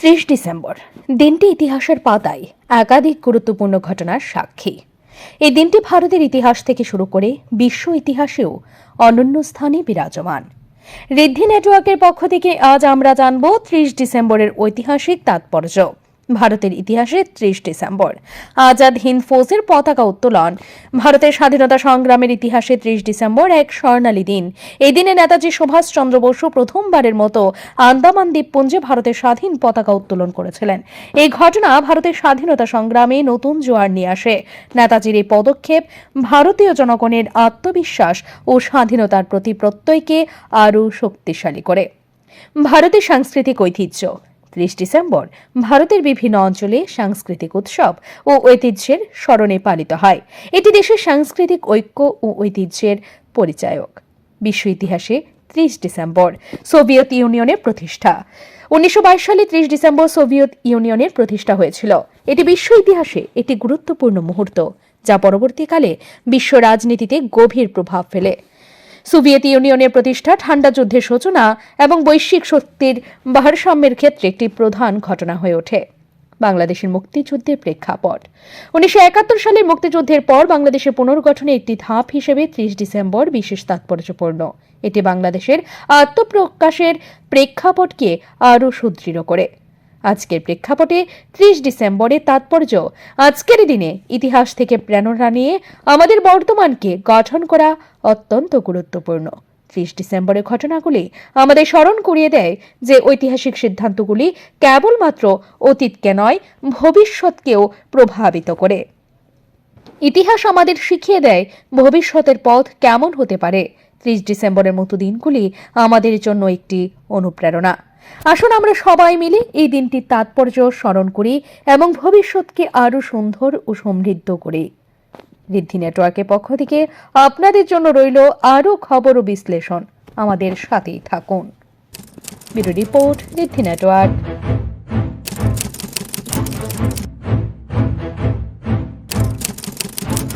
৩০ December দিনটি ইতিহাসের পাতায় একাধিক গুরুত্বপূর্ণ ঘটনার সাক্ষী। এই দিনটি ভারতের ইতিহাস থেকে শুরু করে বিশ্ব ইতিহাসেও অনন্য স্থানে বিরাজমান। ঋদ্ধি নেটওয়ার্কের পক্ষ থেকে আজ আমরা জানব ৩০ ডিসেম্বরের ঐতিহাসিক তাৎপর্য। ভারতের ইতিহাসে ৩০ ডিসেম্বর আজাদ হিন্দ ফৌজের পতাকা উত্তোলন। ভারতের স্বাধীনতা সংগ্রামের ইতিহাসে ৩০ ডিসেম্বর এক স্বর্ণালী দিন। এই দিনে নেতাজি সুভাষচন্দ্র বসু প্রথমবারের মতো আন্দামান দ্বীপপুঞ্জে ভারতের স্বাধীন পতাকা উত্তোলন করেছিলেন। এই ঘটনা ভারতের স্বাধীনতা সংগ্রামে নতুন জোয়ার নিয়ে আসে। নেতাজির এই পদক্ষেপ ভারতীয় জনগণের আত্মবিশ্বাস ও স্বাধীনতার প্রতি প্রত্যয়কে আরও শক্তিশালী করে। ভারতের সাংস্কৃতিক ঐতিহ্য। ৩০ ডিসেম্বর ভারতের বিভিন্ন অঞ্চলে সাংস্কৃতিক উৎসব ও ঐতিহ্যের স্মরণে পালিত হয়। এটি দেশের সাংস্কৃতিক ঐক্য ও ঐতিহ্যের পরিচায়ক। বিশ্ব ইতিহাসে ৩০ ডিসেম্বর সোভিয়েত ইউনিয়নের প্রতিষ্ঠা। ১৯২২ সালে ৩০ ডিসেম্বর সোভিয়েত ইউনিয়নের প্রতিষ্ঠা হয়েছিল। এটি বিশ্ব ইতিহাসে একটি গুরুত্বপূর্ণ মুহূর্ত, যা পরবর্তীকালে বিশ্ব রাজনীতিতে গভীর প্রভাব ফেলে। সোভিয়েত ইউনিয়নের প্রতিষ্ঠা ঠান্ডা যুদ্ধের সূচনা এবং বৈশ্বিক শক্তির ভারসাম্যের ক্ষেত্রে একটি প্রধান ঘটনা হয়ে ওঠে। বাংলাদেশের মুক্তিযুদ্ধের প্রেক্ষাপট। ১৯৭১ সালের মুক্তিযুদ্ধের পর বাংলাদেশের পুনর্গঠনে একটি ধাপ হিসেবে ৩০ ডিসেম্বর বিশেষ তাৎপর্যপূর্ণ। এটি বাংলাদেশের আত্মপ্রকাশের প্রেক্ষাপটকে আরও সুদৃঢ় করে। আজকের প্রেক্ষাপটে ৩০ ডিসেম্বরের তাৎপর্য। আজকের দিনে ইতিহাস থেকে প্রেরণা নিয়ে আমাদের বর্তমানকে গঠন করা অত্যন্ত গুরুত্বপূর্ণ। ৩০ ডিসেম্বরের ঘটনাগুলি আমাদের স্মরণ করিয়ে দেয় যে ঐতিহাসিক সিদ্ধান্তগুলি কেবলমাত্র অতীতকে নয়, ভবিষ্যৎকেও প্রভাবিত করে। ইতিহাস আমাদের শিখিয়ে দেয় ভবিষ্যতের পথ কেমন হতে পারে। ৩০ ডিসেম্বরের মতো দিনগুলি আমাদের জন্য একটি অনুপ্রেরণা। আসুন আমরা সবাই মিলে এই দিনটির তাৎপর্য স্মরণ করি এবং ভবিষ্যৎকে আরও সুন্দর ও সমৃদ্ধ করি। ঋদ্ধি নেটওয়ার্কের পক্ষ থেকে আপনাদের জন্য রইল আরও খবর ও বিশ্লেষণ। আমাদের সাথেই থাকুন। ব্যুরো রিপোর্ট, ঋদ্ধি নেটওয়ার্ক।